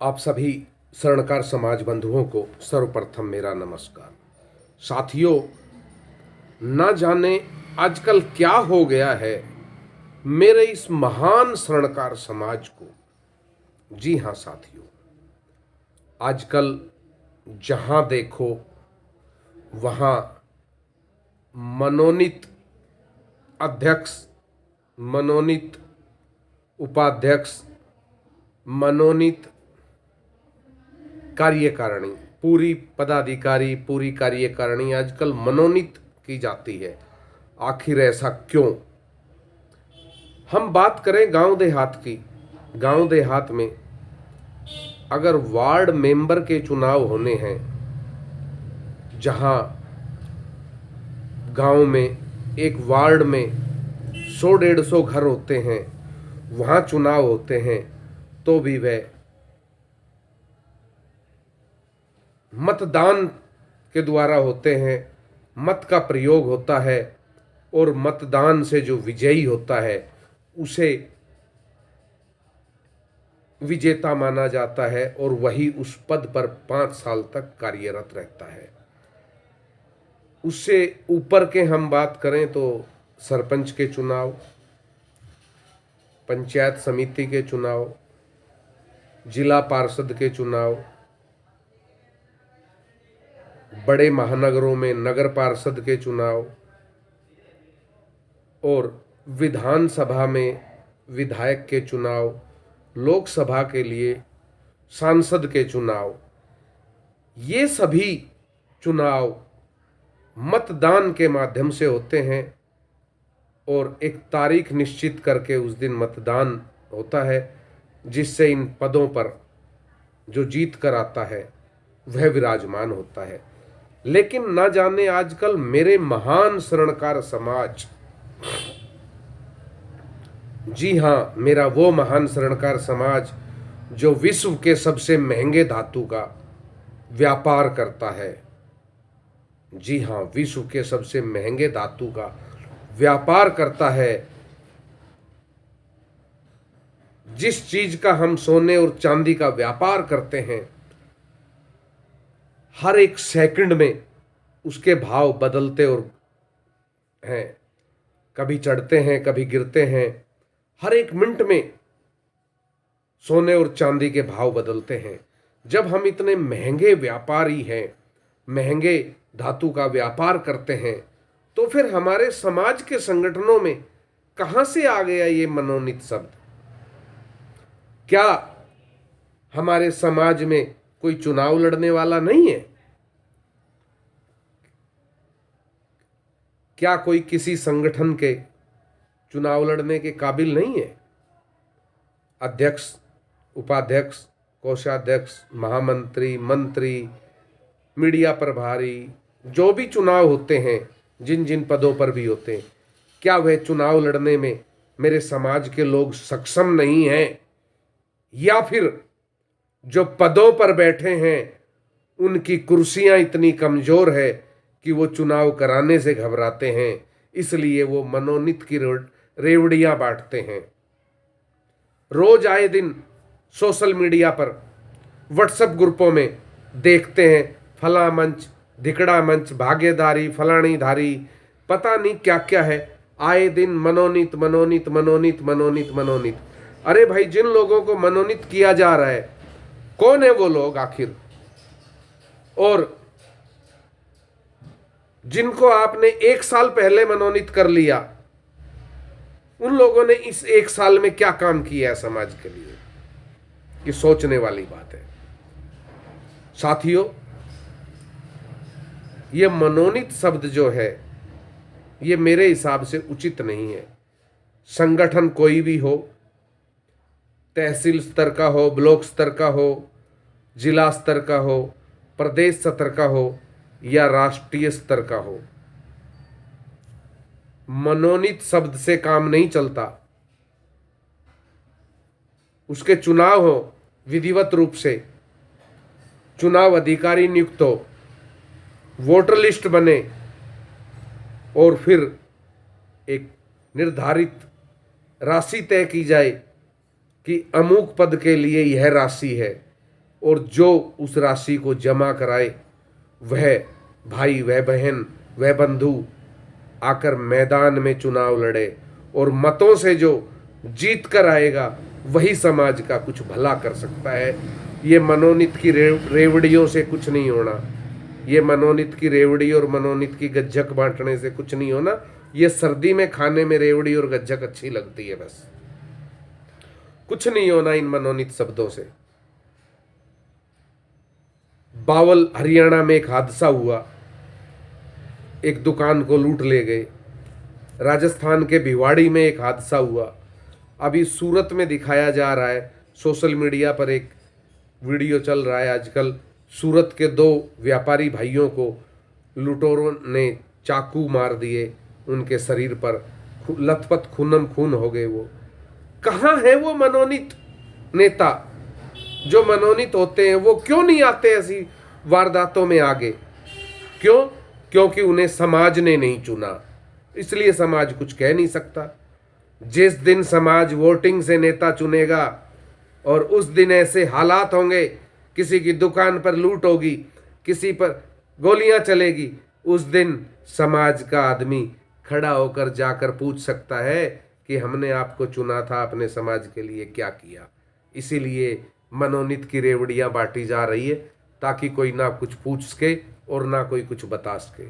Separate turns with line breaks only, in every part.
आप सभी स्वर्णकार समाज बंधुओं को सर्वप्रथम मेरा नमस्कार। साथियों, न जाने आजकल क्या हो गया है मेरे इस महान स्वर्णकार समाज को। जी हाँ साथियों, आजकल जहां देखो वहां मनोनीत अध्यक्ष, मनोनीत उपाध्यक्ष, मनोनीत कार्यकारिणी, पूरी पदाधिकारी, पूरी कार्यकारिणी आजकल मनोनीत की जाती है। आखिर ऐसा क्यों? हम बात करें गांव देहात की। गांव देहात में अगर वार्ड मेंबर के चुनाव होने हैं, जहां गांव में एक वार्ड में 100-150 घर होते हैं, वहां चुनाव होते हैं, तो भी वह मतदान के द्वारा होते हैं। मत का प्रयोग होता है और मतदान से जो विजयी होता है उसे विजेता माना जाता है और वही उस पद पर 5 साल तक कार्यरत रहता है। उससे ऊपर के हम बात करें तो सरपंच के चुनाव, पंचायत समिति के चुनाव, जिला पार्षद के चुनाव, बड़े महानगरों में नगर पार्षद के चुनाव और विधानसभा में विधायक के चुनाव, लोकसभा के लिए सांसद के चुनाव, ये सभी चुनाव मतदान के माध्यम से होते हैं और एक तारीख निश्चित करके उस दिन मतदान होता है, जिससे इन पदों पर जो जीत कर आता है वह विराजमान होता है। लेकिन न जाने आजकल मेरे महान स्वर्णकार समाज, जी हाँ, मेरा वो महान स्वर्णकार समाज जो विश्व के सबसे महंगे धातु का व्यापार करता है, जी हाँ, विश्व के सबसे महंगे धातु का व्यापार करता है। जिस चीज का हम सोने और चांदी का व्यापार करते हैं, हर एक सेकंड में उसके भाव बदलते और हैं, कभी चढ़ते हैं, कभी गिरते हैं। हर एक मिनट में सोने और चांदी के भाव बदलते हैं। जब हम इतने महंगे व्यापारी हैं, महंगे धातु का व्यापार करते हैं, तो फिर हमारे समाज के संगठनों में कहां से आ गया ये मनोनीत शब्द? क्या हमारे समाज में कोई चुनाव लड़ने वाला नहीं है? क्या कोई किसी संगठन के चुनाव लड़ने के काबिल नहीं है? अध्यक्ष, उपाध्यक्ष, कोषाध्यक्ष, महामंत्री, मंत्री, मीडिया प्रभारी, जो भी चुनाव होते हैं, जिन जिन पदों पर भी होते हैं, क्या वह चुनाव लड़ने में मेरे समाज के लोग सक्षम नहीं हैं? या फिर जो पदों पर बैठे हैं उनकी कुर्सियां इतनी कमजोर है कि वो चुनाव कराने से घबराते हैं, इसलिए वो मनोनीत की रेवड़ियां बांटते हैं। रोज आए दिन सोशल मीडिया पर, व्हाट्सएप ग्रुपों में देखते हैं, फला मंच, धिकड़ा मंच, भाग्यधारी, फलानी धारी, पता नहीं क्या क्या है। आए दिन मनोनीत मनोनीत मनोनीत मनोनीत मनोनीत। अरे भाई, जिन लोगों को मनोनीत किया जा रहा है, कौन है वो लोग आखिर? और जिनको आपने 1 साल पहले मनोनीत कर लिया, उन लोगों ने इस 1 साल में क्या काम किया है समाज के लिए? ये सोचने वाली बात है साथियों। ये मनोनीत शब्द जो है, ये मेरे हिसाब से उचित नहीं है। संगठन कोई भी हो, तहसील स्तर का हो, ब्लॉक स्तर का हो, जिला स्तर का हो, प्रदेश स्तर का हो या राष्ट्रीय स्तर का हो, मनोनीत शब्द से काम नहीं चलता। उसके चुनाव हो, विधिवत रूप से चुनाव अधिकारी नियुक्त हो, वोटर लिस्ट बने और फिर एक निर्धारित राशि तय की जाए कि अमुक पद के लिए यह राशि है, और जो उस राशि को जमा कराए वह भाई, वह बहन, वह बंधु आकर मैदान में चुनाव लड़े और मतों से जो जीत कर आएगा वही समाज का कुछ भला कर सकता है। ये मनोनीत की रेवड़ियों से कुछ नहीं होना, ये मनोनीत की रेवड़ी और मनोनीत की गज्जक बांटने से कुछ नहीं होना। ये सर्दी में खाने में रेवड़ी और गज्जक अच्छी लगती है, बस कुछ नहीं होना इन मनोनीत शब्दों से। बावल हरियाणा में एक हादसा हुआ, एक दुकान को लूट ले गए। राजस्थान के भिवाड़ी में एक हादसा हुआ। अभी सूरत में दिखाया जा रहा है, सोशल मीडिया पर एक वीडियो चल रहा है आजकल। सूरत के 2 व्यापारी भाइयों को लुटेरों ने चाकू मार दिए, उनके शरीर पर लथपथ खूनम खून हो गए। वो कहाँ है वो मनोनीत नेता? जो मनोनीत होते हैं वो क्यों नहीं आते ऐसी वारदातों में आगे? क्यों? क्योंकि उन्हें समाज ने नहीं चुना, इसलिए समाज कुछ कह नहीं सकता। जिस दिन समाज वोटिंग से नेता चुनेगा और उस दिन ऐसे हालात होंगे, किसी की दुकान पर लूट होगी, किसी पर गोलियां चलेगी, उस दिन समाज का आदमी खड़ा होकर जाकर पूछ सकता है कि हमने आपको चुना था, अपने समाज के लिए क्या किया। इसीलिए मनोनीत की रेवड़ियां बांटी जा रही है ताकि कोई ना कुछ पूछ सके और ना कोई कुछ बता सके।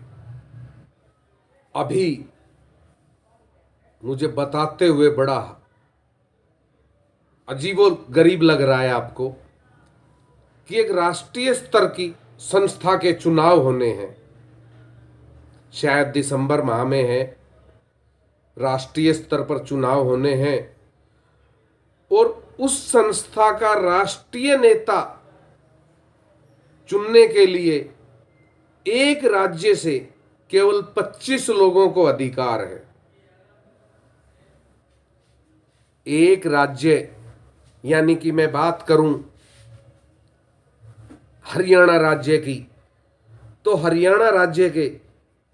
अभी मुझे बताते हुए बड़ा अजीब और गरीब लग रहा है आपको कि एक राष्ट्रीय स्तर की संस्था के चुनाव होने हैं, शायद दिसंबर माह में है, राष्ट्रीय स्तर पर चुनाव होने हैं और उस संस्था का राष्ट्रीय नेता चुनने के लिए एक राज्य से केवल 25 लोगों को अधिकार है। एक राज्य, यानी कि मैं बात करूं हरियाणा राज्य की, तो हरियाणा राज्य के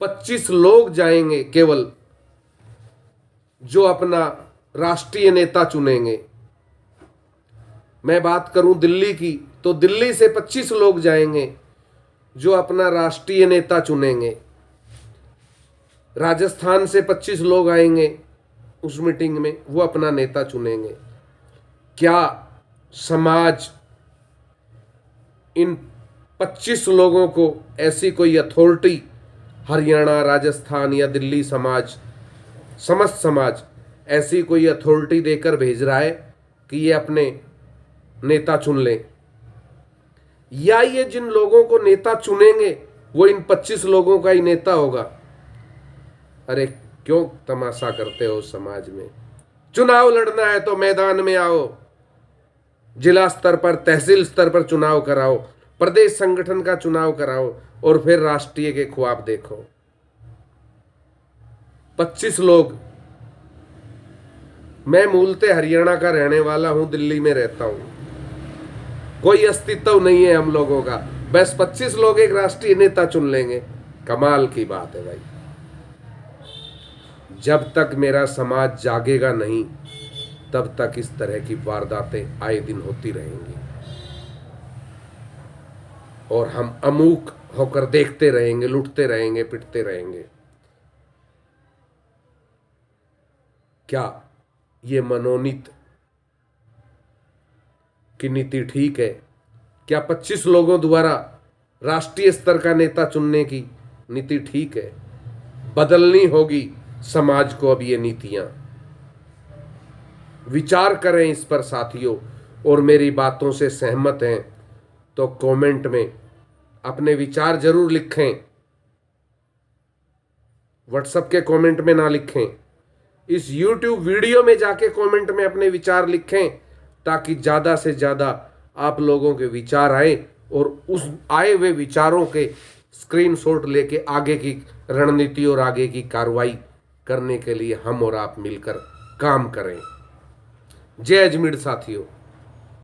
25 लोग जाएंगे केवल, जो अपना राष्ट्रीय नेता चुनेंगे। मैं बात करूं दिल्ली की, तो दिल्ली से 25 लोग जाएंगे जो अपना राष्ट्रीय नेता चुनेंगे। राजस्थान से 25 लोग आएंगे उस मीटिंग में, वो अपना नेता चुनेंगे। क्या समाज इन 25 लोगों को ऐसी कोई अथॉरिटी हरियाणा, राजस्थान या दिल्ली समाज, समस्त समाज ऐसी कोई अथॉरिटी देकर भेज रहा है कि ये अपने नेता चुन लें? या ये जिन लोगों को नेता चुनेंगे वो इन 25 लोगों का ही नेता होगा? अरे क्यों तमाशा करते हो समाज में? चुनाव लड़ना है तो मैदान में आओ, जिला स्तर पर, तहसील स्तर पर चुनाव कराओ, प्रदेश संगठन का चुनाव कराओ और फिर राष्ट्रीय के ख्वाब देखो। 25 लोग। मैं मूलतः हरियाणा का रहने वाला हूं, दिल्ली में रहता हूं, कोई अस्तित्व नहीं है हम लोगों का, बस 25 लोग एक राष्ट्रीय नेता चुन लेंगे। कमाल की बात है भाई। जब तक मेरा समाज जागेगा नहीं तब तक इस तरह की वारदातें आए दिन होती रहेंगी और हम अमूक होकर देखते रहेंगे, लुटते रहेंगे, पिटते रहेंगे। क्या ये मनोनीत की नीति ठीक है? क्या 25 लोगों द्वारा राष्ट्रीय स्तर का नेता चुनने की नीति ठीक है? बदलनी होगी समाज को अब ये नीतियां। विचार करें इस पर साथियों, और मेरी बातों से सहमत हैं तो कमेंट में अपने विचार जरूर लिखें। व्हाट्सएप के कमेंट में ना लिखें, इस YouTube वीडियो में जाके कमेंट में अपने विचार लिखें ताकि ज़्यादा से ज़्यादा आप लोगों के विचार आए और उस आए हुए विचारों के स्क्रीनशॉट लेके आगे की रणनीति और आगे की कार्रवाई करने के लिए हम और आप मिलकर काम करें। जय अजमेर साथियों।